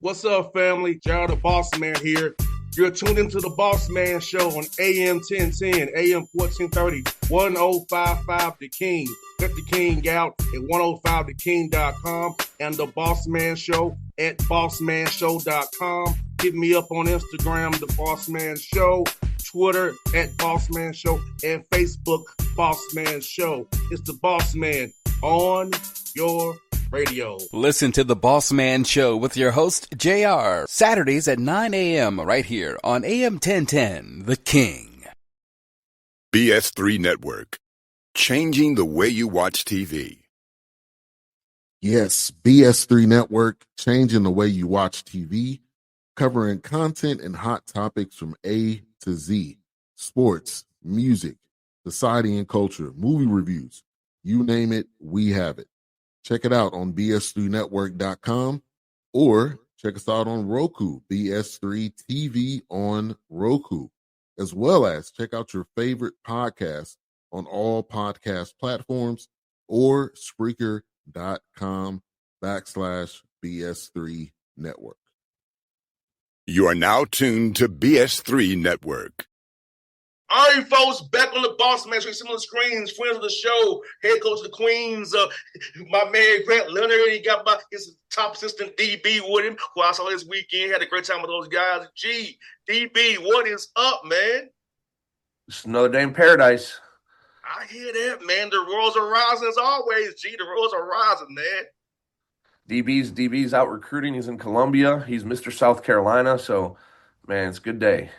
What's up, family? Gerald the Bossman here. You're tuned into the Bossman Show on AM 1010, AM 1430, 1055 The King. Let the King out at 105theking.com and the Bossman Show at bossmanshow.com. Hit me up on Instagram, The Bossman Show, Twitter at Bossman Show, and Facebook, Bossman Show. It's the Bossman on your radio. Listen to the Bossman Show with your host, JR, Saturdays at 9 a.m. right here on AM 1010, The King. BS3 Network, changing the way you watch TV. Yes, BS3 Network, changing the way you watch TV, covering content and hot topics from A to Z, sports, music, society and culture, movie reviews, you name it, we have it. Check it out on bs3network.com or check us out on Roku, BS3 TV on Roku, as well as check out your favorite podcast on all podcast platforms or Spreaker.com/BS3 Network. You are now tuned to BS3 Network. All right, folks, back on the Bossman Show. Some of the screens, friends of the show, head coach of the Queens, my man Leonard. He got his top assistant DB with him, who I saw this weekend. Had a great time with those guys. Gee, DB, what is up, man? It's another day in paradise. I hear that, man. The royals are rising as always. Gee, the royals are rising, man. DB's out recruiting. He's in Columbia. He's Mr. South Carolina. So, man, it's a good day.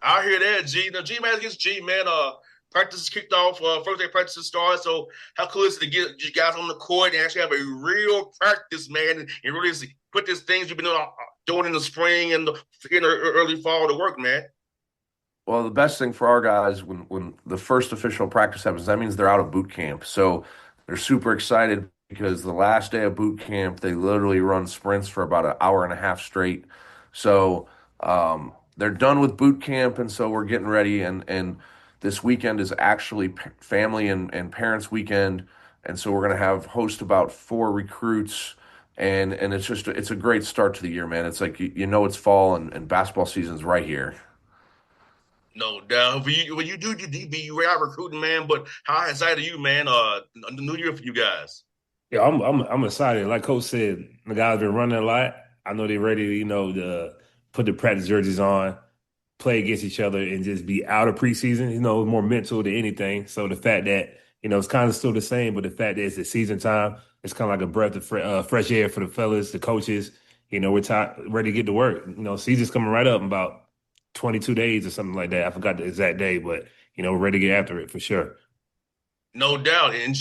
I hear that, G. Now, G-Man against G-Man. Practice is kicked off. First day practice started. So how cool is it to get you guys on the court and actually have a real practice, man, and really put these things you've been doing in the spring and in the early fall to work, man? Well, the best thing for our guys when the first official practice happens, that means they're out of boot camp. So they're super excited because the last day of boot camp, they literally run sprints for about an hour and a half straight. So they're done with boot camp, and so we're getting ready. And this weekend is actually family and parents weekend, and so we're going to host about 4 recruits, and it's a great start to the year, man. It's like it's fall and basketball season's right here. No doubt. When you do your DB, you out recruiting, man. But how excited are you, man? The new year for you guys. Yeah, I'm excited. Like Coach said, the guys been running a lot. I know they're ready, to put the practice jerseys on, play against each other, and just be out of preseason. More mental than anything. So the fact that it's kind of still the same, but the fact that it's the season time, it's kind of like a breath of fresh air for the fellas, the coaches. We're ready to get to work. Season's coming right up in about 22 days or something like that. I forgot the exact day, but we're ready to get after it for sure. No doubt. And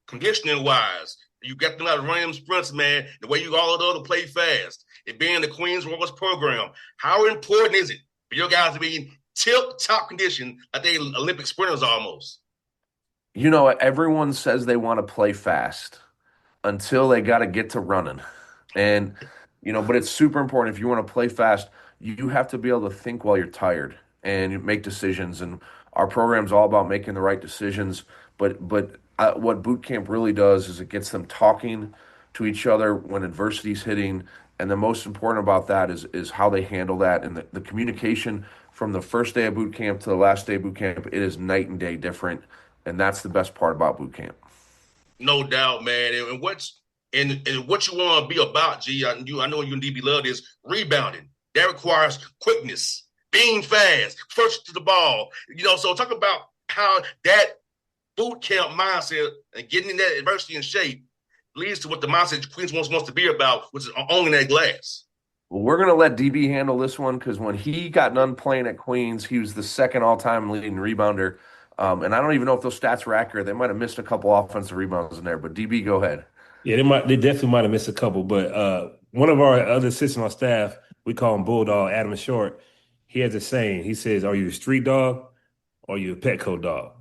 conditioning wise, you got them out running them sprints, man. The way you all the play fast. It being the Queens Royals program, how important is it for your guys to be in tip-top condition like they Olympic sprinters almost? Everyone says they want to play fast until they got to get to running. And, but it's super important. If you want to play fast, you have to be able to think while you're tired and make decisions. And our program's all about making the right decisions. But what boot camp really does is it gets them talking to each other when adversity's hitting. And the most important about that is how they handle that. And the communication from the first day of boot camp to the last day of boot camp, it is night and day different. And that's the best part about boot camp. No doubt, man. And what you want to be about, G, I know you and DB love this, rebounding. That requires quickness, being fast, first to the ball. So talk about how that boot camp mindset and getting in that adversity in shape leads to what the mindset Queens wants to be about, which is owning that glass. Well, we're going to let DB handle this one because when he got done playing at Queens, he was the second all-time leading rebounder. And I don't even know if those stats were accurate. They might have missed a couple offensive rebounds in there. But DB, go ahead. Yeah, they definitely might have missed a couple. But one of our other assistants on staff, we call him Bulldog, Adam Short. He has a saying. He says, "Are you a street dog or are you a Petco dog?"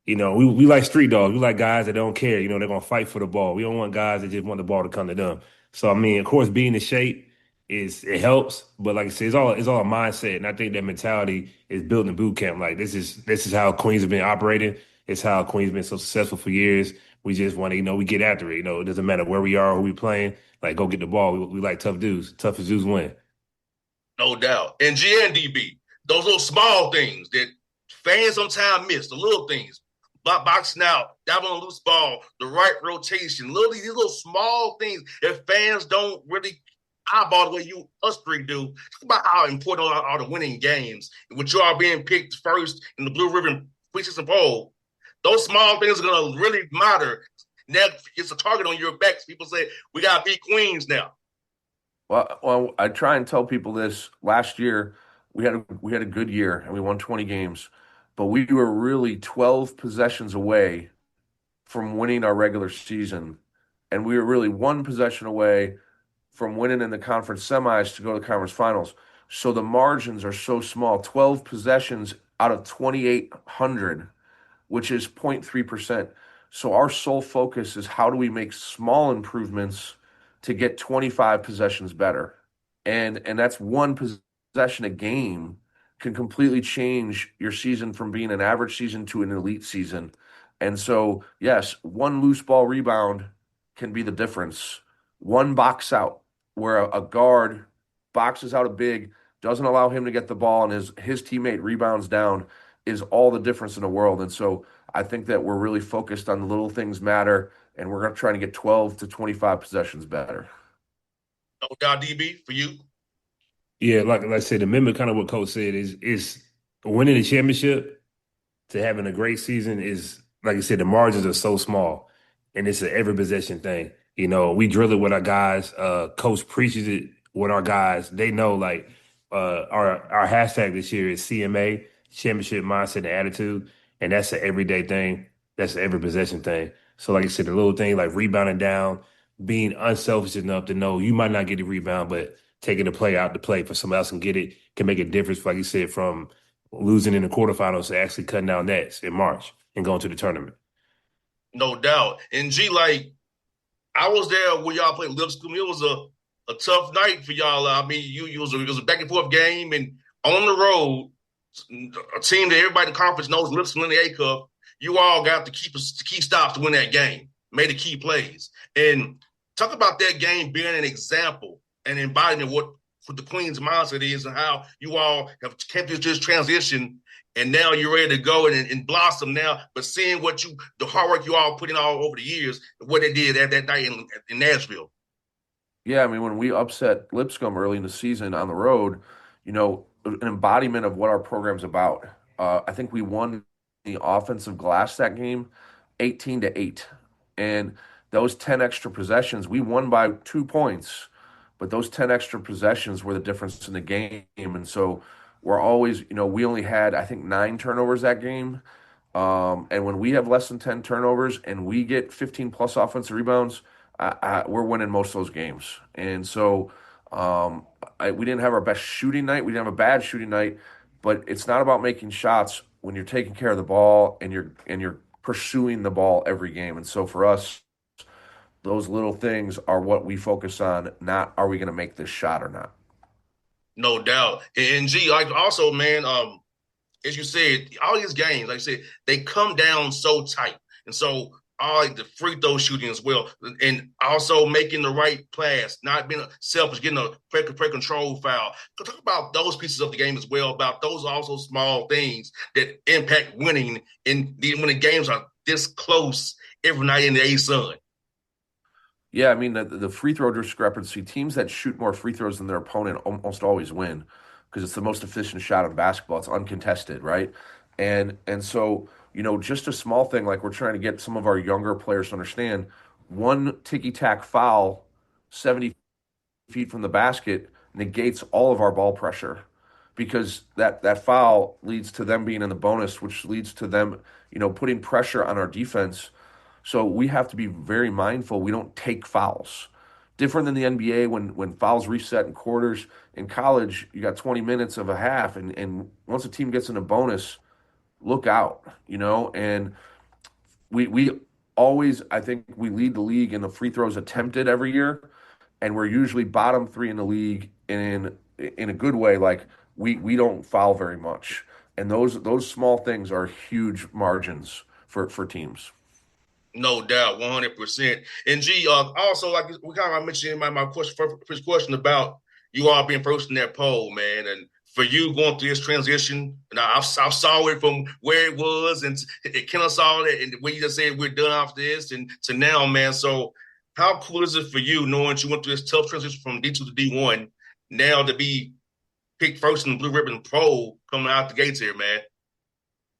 We like street dogs. We like guys that don't care. They're going to fight for the ball. We don't want guys that just want the ball to come to them. So, of course, being in shape it helps. But like I said, it's all a mindset. And I think that mentality is built in boot camp. Like this is how Queens have been operating. It's how Queens been so successful for years. We just want to, we get after it. It doesn't matter where we are, who we playing. Like, go get the ball. We like tough dudes. Toughest dudes win. No doubt. And GNDB, those little small things that fans sometimes miss, the little things. Boxing out, diving on a loose ball, the right rotation, these little small things that fans don't really eyeball the way us three do. Talk about how important are the winning games. With you all being picked first in the Blue Ribbon preseason poll, those small things are going to really matter. Now it's a target on your backs. People say, we got to beat Queens now. Well, I try and tell people this. Last year, we had a good year and we won 20 games, but we were really 12 possessions away from winning our regular season, and we were really one possession away from winning in the conference semis to go to the conference finals. So the margins are so small. 12 possessions out of 2,800, which is 0.3%. So our sole focus is how do we make small improvements to get 25 possessions better. And that's one possession a game can completely change your season from being an average season to an elite season. And so, yes, one loose ball rebound can be the difference. One box out where a guard boxes out a big, doesn't allow him to get the ball, and his teammate rebounds down is all the difference in the world. And so I think that we're really focused on the little things matter, and we're going to try to get 12 to 25 possessions better. No doubt, DB, for you. Yeah, like I said, remember kind of what Coach said is winning the championship to having a great season is, like I said, the margins are so small, and it's an every possession thing. We drill it with our guys. Coach preaches it with our guys. They know, like, our hashtag this year is CMA, Championship Mindset and Attitude, and that's an everyday thing. That's an every possession thing. So, like I said, the little thing like rebounding down, being unselfish enough to know you might not get the rebound, but taking the play out the play for somebody else can get it can make a difference. Like you said, from losing in the quarterfinals to actually cutting down nets in March and going to the tournament. No doubt. And G, like, I was there when y'all played Lipscomb. It was a tough night for y'all. I mean, it was a back and forth game, and on the road, a team that everybody in the conference knows Lipscomb in the A Cup. You all got the key stops to win that game, made the key plays, and talk about that game being an example and embodying what the Queen's mindset is and how you all have kept this transition. And now you're ready to go and blossom now. But seeing the hard work you all put in all over the years, what they did at that night in Nashville. Yeah, I mean, when we upset Lipscomb early in the season on the road, an embodiment of what our program's about. I think we won the offensive glass that game 18-8. And those 10 extra possessions, we won by 2 points, but those 10 extra possessions were the difference in the game. And so we're always, we only had, I think, 9 turnovers that game. And when we have less than 10 turnovers and we get 15 plus offensive rebounds, we're winning most of those games. And so we didn't have our best shooting night. We didn't have a bad shooting night, but it's not about making shots when you're taking care of the ball and you're pursuing the ball every game. And so for us, those little things are what we focus on, not are we going to make this shot or not. No doubt. And G, like also, man, as you said, all these games, like I said, they come down so tight. And so all like the free throw shooting as well. And also making the right pass, not being selfish, getting a play control foul. Talk about those pieces of the game as well, about those also small things that impact winning when the games are this close every night in the A-Sun. Yeah, I mean, the free throw discrepancy, teams that shoot more free throws than their opponent almost always win because it's the most efficient shot in basketball. It's uncontested, right? And so, just a small thing like we're trying to get some of our younger players to understand, one ticky-tack foul 70 feet from the basket negates all of our ball pressure because that foul leads to them being in the bonus, which leads to them, putting pressure on our defense. So we have to be very mindful we don't take fouls. Different than the NBA when fouls reset in quarters. In college, you got 20 minutes of a half, and once a team gets in a bonus, look out, and we always, I think we lead the league in the free throws attempted every year, and we're usually bottom 3 in the league in a good way. Like we don't foul very much. And those small things are huge margins for teams. No doubt, 100%. And G, also like we kind of mentioned in my question, first question about you all being first in that poll, man, and for you going through this transition, and I saw it from where it was, and it kind of saw it, and when you just said we're done after this, and to now, man. So, how cool is it for you knowing you went through this tough transition from D2 to D1, now to be picked first in the Blue Ribbon poll coming out the gates here, man?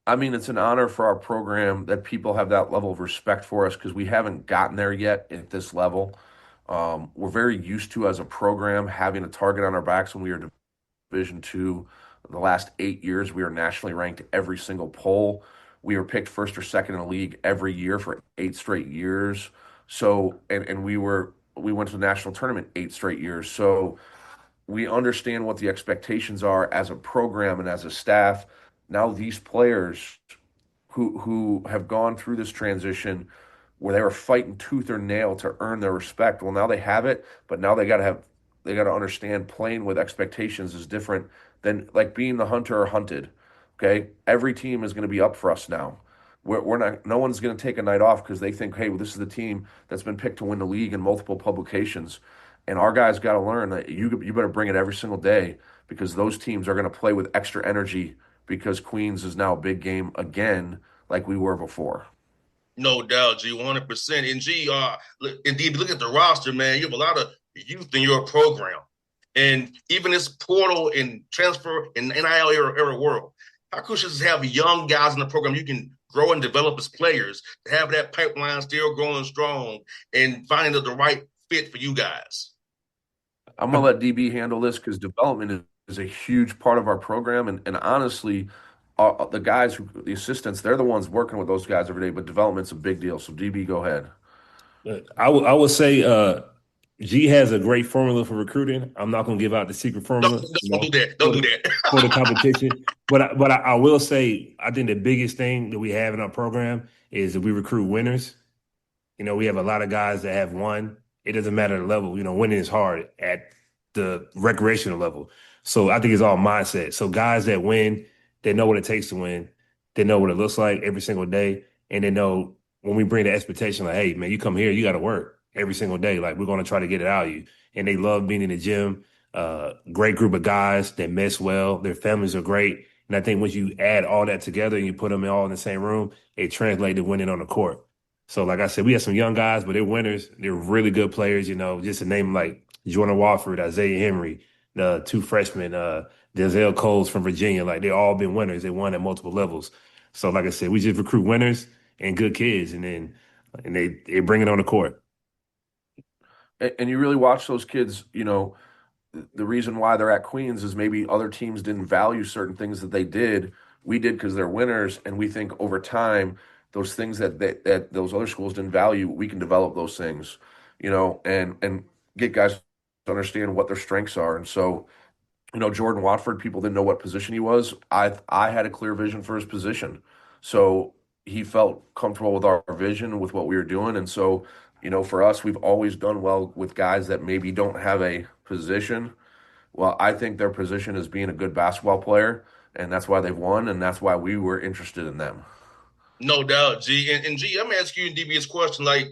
I mean, it's an honor for our program that people have that level of respect for us because we haven't gotten there yet at this level. We're very used to, as a program, having a target on our backs when we are Division II. The last 8 years, we are nationally ranked every single poll. We were picked first or second in the league every year for 8 straight years. So, and we went to the national tournament 8 straight years. So we understand what the expectations are as a program and as a staff. Now these players who have gone through this transition where they were fighting tooth or nail to earn their respect. Well, now they have it, but now they got to understand playing with expectations is different than like being the hunter or hunted. Okay, every team is going to be up for us now. We're not. No one's going to take a night off because they think, hey, well, this is the team that's been picked to win the league in multiple publications, and our guys got to learn that you better bring it every single day because those teams are going to play with extra energy because Queens is now a big game again, like we were before. No doubt, G, 100%. And G, indeed, look at the roster, man. You have a lot of youth in your program. And even this portal and transfer and NIL era world, how crucial is to have young guys in the program you can grow and develop as players, to have that pipeline still growing strong and finding the right fit for you guys? I'm gonna let DB handle this because development is a huge part of our program, and honestly, the guys the assistants, they're the ones working with those guys every day. But development's a big deal. So DB, go ahead. I would say G has a great formula for recruiting. I'm not going to give out the secret Don't, formula, don't do that. Don't do that. for the competition. But I will say I think the biggest thing that we have in our program is that we recruit winners. We have a lot of guys that have won. It doesn't matter the level. Winning is hard at the recreational level. So I think it's all mindset. So guys that win, they know what it takes to win. They know what it looks like every single day. And they know when we bring the expectation, like, hey, man, you come here, you got to work every single day. Like, we're going to try to get it out of you. And they love being in the gym. Great group of guys that mess well. Their families are great. And I think once you add all that together and you put them all in the same room, it translates to winning on the court. So, like I said, we have some young guys, but they're winners. They're really good players, just to name like Jordan Wofford, Isaiah Henry, the two freshmen, Denzel Coles from Virginia. Like, they all been winners. They won at multiple levels. So, like I said, we just recruit winners and good kids, and they bring it on the court. And you really watch those kids, the reason why they're at Queens is maybe other teams didn't value certain things that they did. We did because they're winners, and we think over time those things that those other schools didn't value, we can develop those things, and get guys to understand what their strengths are. And so, Jordan Watford, people didn't know what position he was. I had a clear vision for his position, so he felt comfortable with our vision, with what we were doing, and so. For us, we've always done well with guys that maybe don't have a position. Well, I think their position is being a good basketball player, and that's why they've won, and that's why we were interested in them. No doubt, G. And G, I'm asking you in DB's question, like,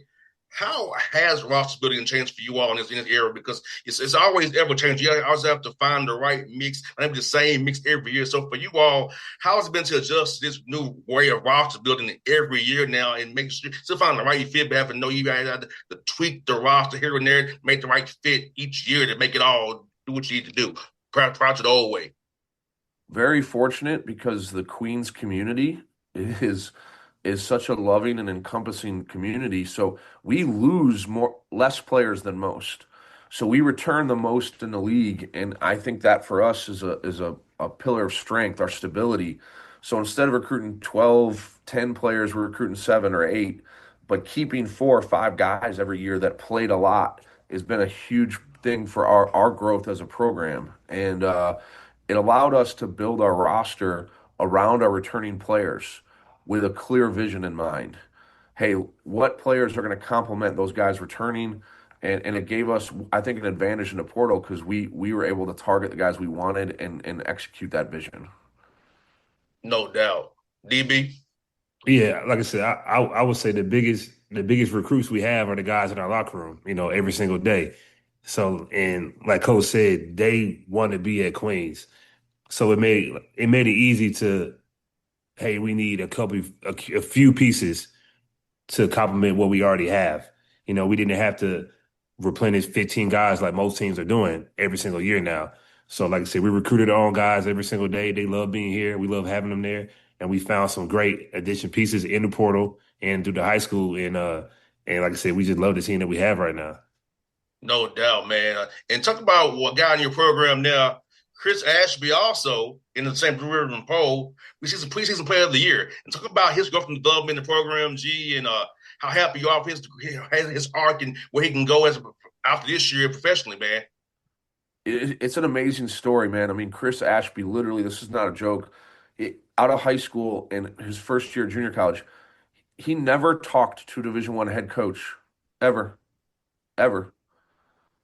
how has roster building changed for you all in this era? Because it's always ever changing. You always have to find the right mix, and the same mix every year. So for you all, how has it been to adjust to this new way of roster building every year now and make sure still find the right fit, but have to know you guys have to tweak the roster here and there, make the right fit each year to make it all do what you need to do. Proud to the old way. Very fortunate because the Queens community is such a loving and encompassing community. So we lose less players than most. So we return the most in the league, and I think that for us is a pillar of strength, our stability. So instead of recruiting 12, 10 players, we're recruiting 7 or 8, but keeping 4 or 5 guys every year that played a lot has been a huge thing for our growth as a program. And it allowed us to build our roster around our returning players with a clear vision in mind. Hey, what players are going to complement those guys returning? And it gave us, I think, an advantage in the portal because we were able to target the guys we wanted and execute that vision. No doubt. DB? Yeah, like I said, I would say the biggest the biggest recruits we have are the guys in our locker room, every single day. So, and like Coach said, they want to be at Queens. So it made it easy to, hey, we need a few pieces to complement what we already have. We didn't have to replenish 15 guys like most teams are doing every single year now. So, like I said, we recruited our own guys every single day. They love being here. We love having them there. And we found some great addition pieces in the portal and through the high school. And like I said, we just love the team that we have right now. No doubt, man. And talk about what guy in your program now, Chris Ashby, also in the same career poll, which is a preseason player of the year. And talk about his growth and development in the program, G, and how happy you are for his arc and where he can go after this year professionally, man. It's an amazing story, man. I mean, Chris Ashby, literally, this is not a joke. Out of high school and his first year at junior college, he never talked to a Division I head coach, ever, ever.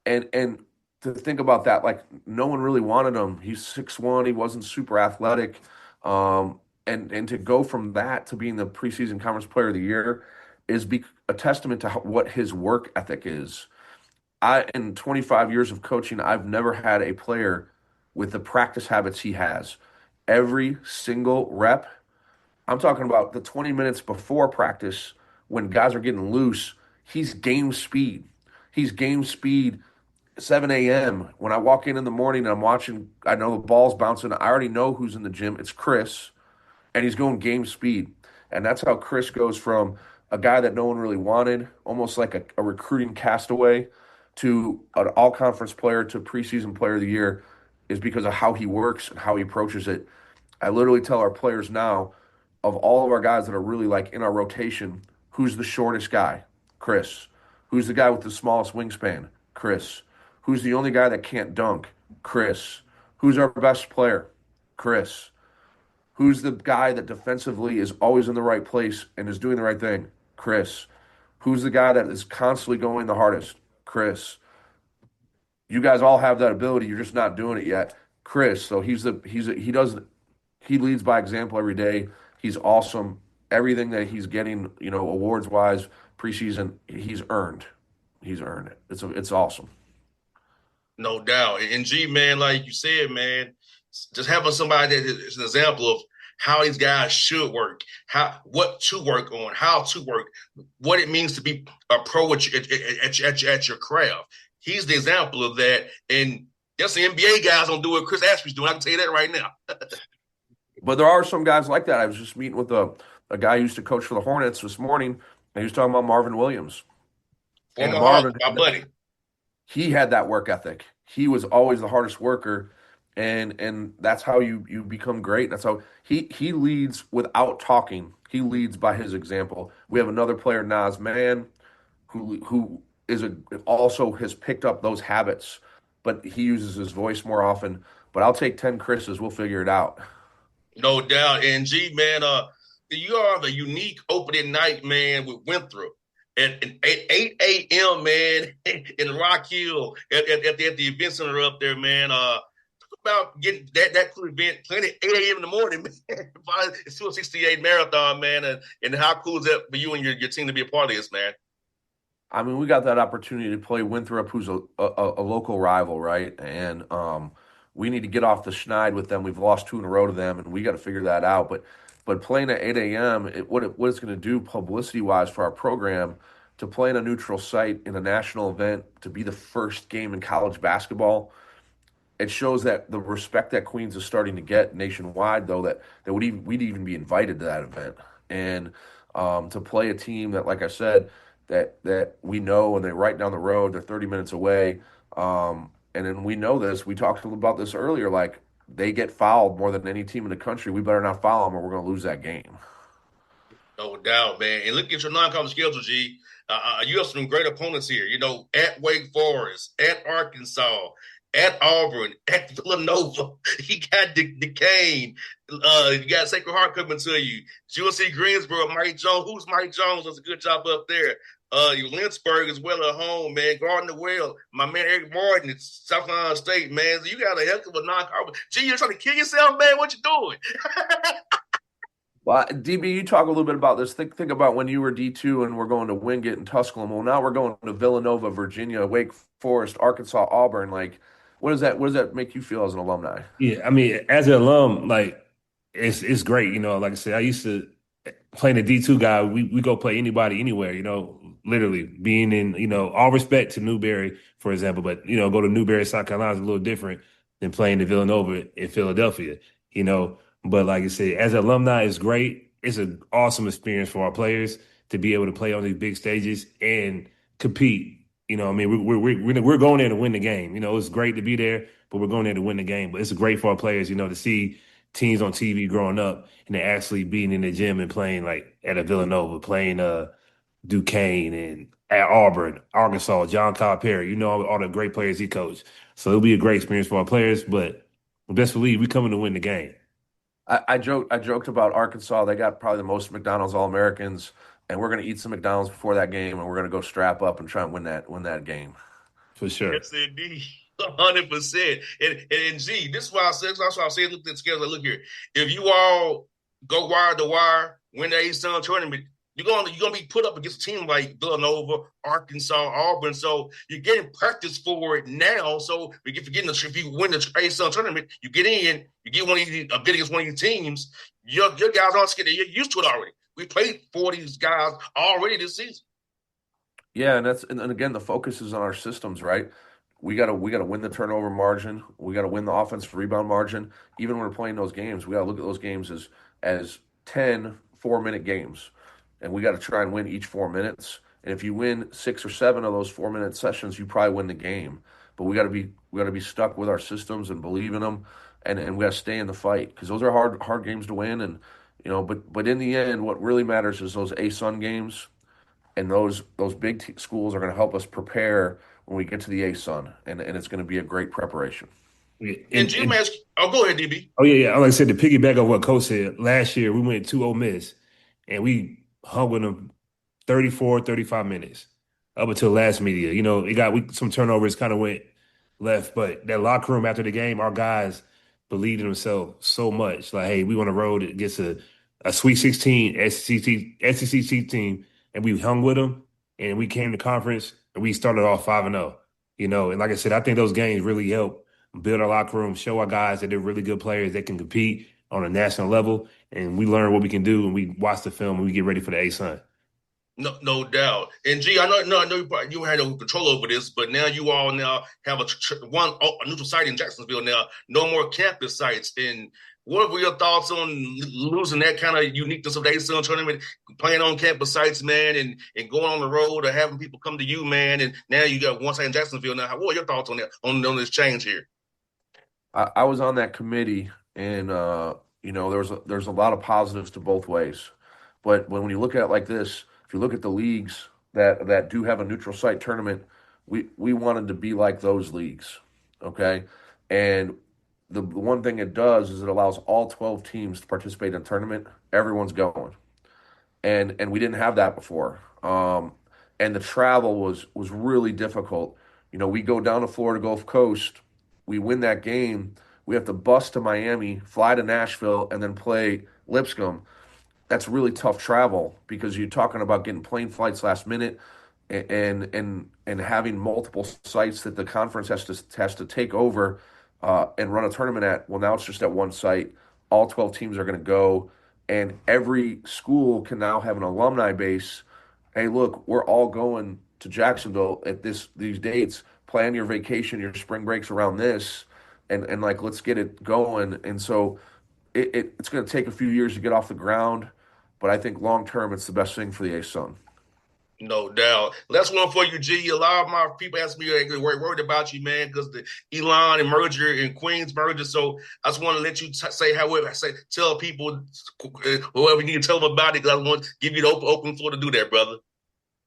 And to think about that, like no one really wanted him. He's 6'1", he wasn't super athletic. And to go from that to being the preseason conference player of the year is a testament to what his work ethic is. In 25 years of coaching, I've never had a player with the practice habits he has. Every single rep, I'm talking about the 20 minutes before practice when guys are getting loose, he's game speed. He's game speed 7 a.m. When I walk in the morning and I'm watching, I know the ball's bouncing. I already know who's in the gym. It's Chris, and he's going game speed. And that's how Chris goes from a guy that no one really wanted, almost like a recruiting castaway, to an all-conference player to preseason player of the year, is because of how he works and how he approaches it. I literally tell our players now, of all of our guys that are really like in our rotation, who's the shortest guy? Chris. Who's the guy with the smallest wingspan? Chris. Who's the only guy that can't dunk? Chris. Who's our best player? Chris. Who's the guy that defensively is always in the right place and is doing the right thing? Chris. Who's the guy that is constantly going the hardest? Chris. You guys all have that ability. You're just not doing it yet. Chris. So he leads by example every day. He's awesome. Everything that he's getting, awards wise, preseason, he's earned. He's earned it. It's awesome. No doubt. And G, man, like you said, man, just having somebody that is an example of how these guys should work, what to work on, how to work, what it means to be a pro at your craft. He's the example of that. And that's the NBA guys don't do what Chris Ashby's doing. I can tell you that right now. But there are some guys like that. I was just meeting with a guy who used to coach for the Hornets this morning, and he was talking about Marvin Williams. Former Marvin, my buddy. He had that work ethic. He was always the hardest worker, and that's how you become great. That's how he leads without talking. He leads by his example. We have another player, Nas Man, who also has picked up those habits, but he uses his voice more often. But I'll take 10 Chris's. We'll figure it out. No doubt. And G, man, you are the unique opening night, man, with Winthrop. At 8 a.m., man, in Rock Hill at the event center up there, man. Talk about getting that cool event playing at 8 a.m. in the morning, man. It's 268 marathon, man. And how cool is that for you and your team to be a part of this, man? I mean, we got that opportunity to play Winthrop, who's a local rival, right? And we need to get off the schneid with them. We've lost 2 in a row to them, and we got to figure that out. But playing at 8 a.m., what it's going to do publicity-wise for our program, to play in a neutral site in a national event, to be the first game in college basketball, it shows that the respect that Queens is starting to get nationwide, though, that we'd even be invited to that event. And to play a team that, like I said, that we know and they're right down the road, they're 30 minutes away. And then we know this. We talked about this earlier, like, they get fouled more than any team in the country. We better not foul them or we're going to lose that game. No doubt, man. And look at your non-conference schedule, G. You have some great opponents here. At Wake Forest, at Arkansas, at Auburn, at Villanova. You got Duquesne. You got Sacred Heart coming to you. UNC Greensboro, Mike Jones. Who's Mike Jones? Does a good job up there. You Lynchburg as well at home, man. Gardner Well, my man Eric Martin at South Carolina State, man. So you got a heck of a non-conference. Gee, you're trying to kill yourself, man. What you doing? Well, DB, you talk a little bit about this. Think about when you were D2 and we're going to Wingate and Tusculum. Well, now we're going to Villanova, Virginia, Wake Forest, Arkansas, Auburn. Like, what does that make you feel as an alumni? Yeah, I mean, as an alum, like it's great. Like I said, I used to playing a D2 guy. We go play anybody anywhere. Literally being in. All respect to Newberry, for example, but go to Newberry, South Carolina is a little different than playing the Villanova in Philadelphia. But like I said, as an alumni, it's great. It's an awesome experience for our players to be able to play on these big stages and compete. I mean, we're going there to win the game. It's great to be there, but we're going there to win the game. But it's great for our players, to see teams on TV growing up and they're actually being in the gym and playing like at a Villanova, playing Duquesne and at Auburn, Arkansas, John Calipari, all the great players he coached. So it'll be a great experience for our players, but best believe we coming to win the game. I joked about Arkansas. They got probably the most McDonald's All-Americans, and we're going to eat some McDonald's before that game, and we're going to go strap up and try and win that game. For sure. Yes, indeed. 100%. And G, this is why I said, that's why I said, look at the scales. Like, look here. If you all go wire to wire, win the A-Sun tournament, you're gonna be put up against a team like Villanova, Arkansas, Auburn. So you're getting practice for it now. So if you win the A-Sun tournament, you get in, you get a bid against one of these teams. Your guys aren't scared. You're used to it already. We played for these guys already this season. Yeah, and again, the focus is on our systems, right? We gotta win the turnover margin. We gotta win the offensive rebound margin. Even when we're playing those games, we gotta look at those games as 10 4-minute games, and we gotta try and win each 4 minutes. And if you win 6 or 7 of those 4-minute sessions, you probably win the game. But we gotta be stuck with our systems and believe in them, and we gotta stay in the fight because those are hard games to win. And but in the end, what really matters is those A-Sun games, and those big schools are going to help us prepare when we get to the A-Sun, and it's going to be a great preparation. Yeah, And Jim asked, oh, go ahead, DB. oh yeah, yeah. Like I said, to piggyback on what Coach said, last year we went to Ole Miss and we hung with them 34, 35 minutes up until last media. Some turnovers kind of went left, but that locker room after the game, our guys believed in themselves so much. Like, hey, we on the road against a Sweet 16 SEC team, and we hung with them, and we came to conference, and we started off 5-0. And like I said, I think those games really help build our locker room, show our guys that they're really good players that can compete on a national level, and we learn what we can do, and we watch the film, and we get ready for the A-Sun. No doubt. And G, I know you had no control over this, but now you all now have a neutral site in Jacksonville now. No more campus sites. And what were your thoughts on losing that kind of uniqueness of the A-Sun tournament, playing on campus sites, man, and going on the road or having people come to you, man? And now you got one site in Jacksonville. Now, what are your thoughts on that on this change here? I was on that committee, and there's a lot of positives to both ways. But when you look at it like this, if you look at the leagues that do have a neutral site tournament, we wanted to be like those leagues, okay? And the one thing it does is it allows all 12 teams to participate in a tournament. Everyone's going, and we didn't have that before. And the travel was really difficult. We go down to Florida Gulf Coast, we win that game, we have to bus to Miami, fly to Nashville, and then play Lipscomb. That's really tough travel because you're talking about getting plane flights last minute and having multiple sites that the conference has to take over and run a tournament at. Well, now it's just at one site. All 12 teams are going to go, and every school can now have an alumni base. Hey, look, we're all going to Jacksonville at these dates. Plan your vacation, your spring breaks around this, and like let's get it going. And so it's going to take a few years to get off the ground, but I think long term it's the best thing for the A-Sun. No doubt. Last one for you, G. A lot of my people ask me, they're worried about you, man, because the Elon and merger and Queens merger. So I just want to let you tell people, whoever you need to tell them about it, because I want to give you the open floor to do that, brother.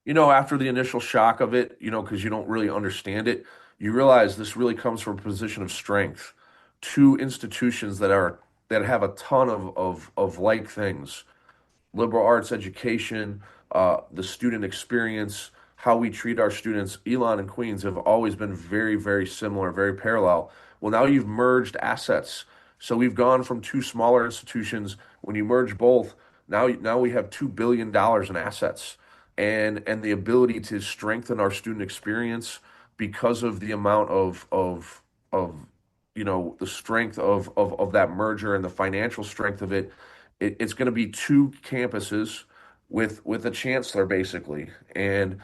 After the initial shock of it, because you don't really understand it, you realize this really comes from a position of strength. Two institutions that have a ton of like things: liberal arts education, the student experience, how we treat our students. Elon and Queens have always been very, very similar, very parallel. Well, now you've merged assets. So we've gone from two smaller institutions. When you merge both, Now we have $2 billion in assets and the ability to strengthen our student experience because of the amount of the strength of that merger and the financial strength of it. It's going to be two campuses with a chancellor basically, and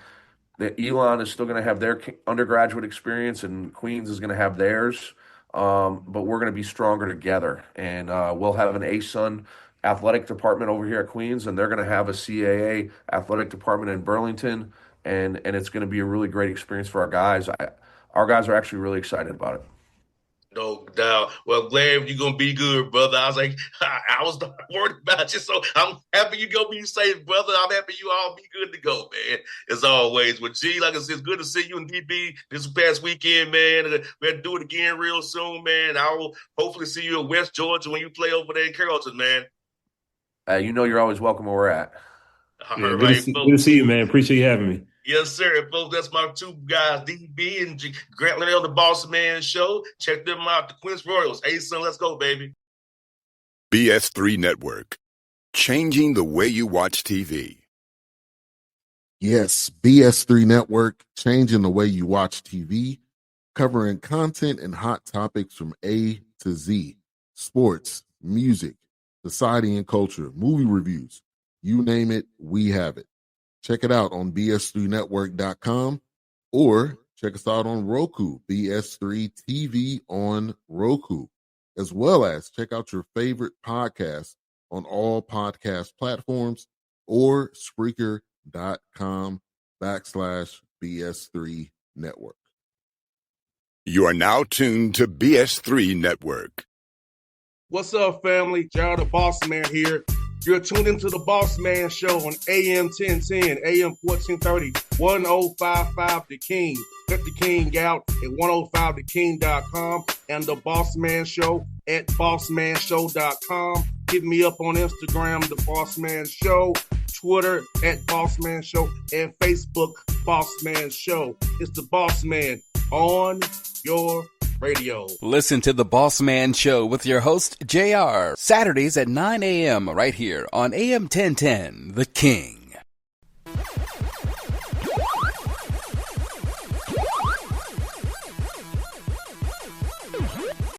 that Elon is still going to have their undergraduate experience and Queens is going to have theirs. But we're going to be stronger together. And we'll have an ASUN athletic department over here at Queens, and they're going to have a CAA athletic department in Burlington. And it's going to be a really great experience for our guys. Our guys are actually really excited about it. No doubt. Well, glad you're gonna be good, brother. I was like, I was worried about you, so I'm happy you gonna be safe, brother. I'm happy you all be good to go, man. As always. But G, like I said, it's good to see you in DB this past weekend, man. We'll do it again real soon, man. I will hopefully see you in West Georgia when you play over there in Carrollton, man. You're always welcome where we're at. All Yeah, right, good to see you, man. Appreciate you having me. Yes, sir. Folks, that's my two guys, DB and Grant Leonard, the Bossman Show. Check them out, the Quince Royals. Hey, son, let's go, baby. BS3 Network. Changing the way you watch TV. Yes, BS3 Network, changing the way you watch TV, covering content and hot topics from A to Z. Sports, music, society and culture, movie reviews. You name it, we have it. Check it out on bs3network.com or check us out on Roku, BS3 TV on Roku, as well as check out your favorite podcast on all podcast platforms or Spreaker.com/BS3 Network. You are now tuned to BS3 Network. What's up, family? Jared the Bossman here. You're tuned into the Bossman Show on AM 1010, AM 1430, 1055 The King. Let the King out at 105theking.com and the Bossman Show at bossmanshow.com. Hit me up on Instagram, The Bossman Show, Twitter at Bossman Show, and Facebook, Bossman Show. It's the Bossman on your radio. Listen to The Bossman Show with your host, JR, Saturdays at 9 a.m. right here on AM 1010, The King.